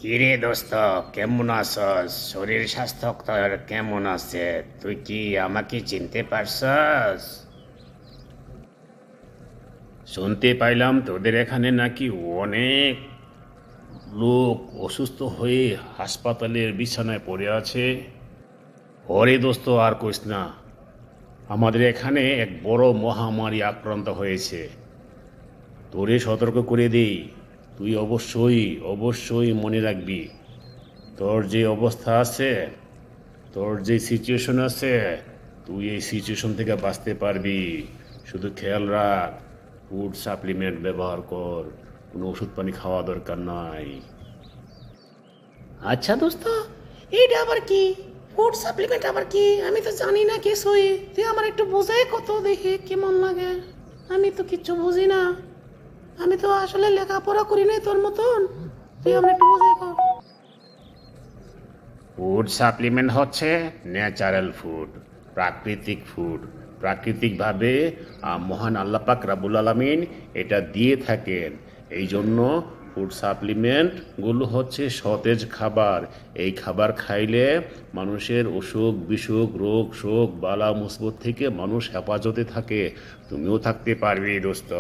কিরে দোস্ত, কেমন আছস? শরীর স্বাস্থ্য তোর কেমন আছে? তুই কি আমাকে চিনতে পারছস? শুনতে পাইলাম তোদের এখানে নাকি অনেক লোক অসুস্থ হয়ে হাসপাতালের বিছানায় পড়ে আছে। ওরে দোস্ত, আর কইস না। আমাদের এখানে এক বড় মহামারী আক্রান্ত হয়েছে। তোরে সতর্ক করে দেই, তুই অবশ্যই অবশ্যই মনে রাখবি, তোর যে অবস্থা আছে, তোর যে সিচুয়েশন আছে, তুই এই সিচুয়েশন থেকে বাঁচতে পারবি। শুধু খেয়াল রাখ, ফুড সাপ্লিমেন্ট ব্যবহার কর, কোনো ওষুধ পানি খাওয়া দরকার নাই। আচ্ছা দোস্ত, এইটা আবার কি? ফুড সাপ্লিমেন্ট আবার কি? আমি তো জানি না কিছুই। তুই আমার একটু বোঝাই কত, দেখি কেমন লাগে। আমি তো কিচ্ছু বুঝি না। আমি তো আসলে লেখাপড়া করি নাই তোর মতন। তুই আমার একটু বোঝাই কর। ফুড সাপ্লিমেন্ট হচ্ছে ন্যাচারাল ফুড, প্রাকৃতিক ফুড। প্রাকৃতিকভাবে মহান আল্লাহ পাক রাব্বুল আলামিন এটা দিয়ে থাকেন। এই জন্য ফুড সাপ্লিমেন্টগুলো হচ্ছে সতেজ খাবার। এই খাবার খাইলে মানুষের অসুখ বিসুখ, রোগ শোক, বালা মুসিবত থেকে মানুষ হেফাজতে থাকে। তুমিও থাকতে পারবি দোস্ত।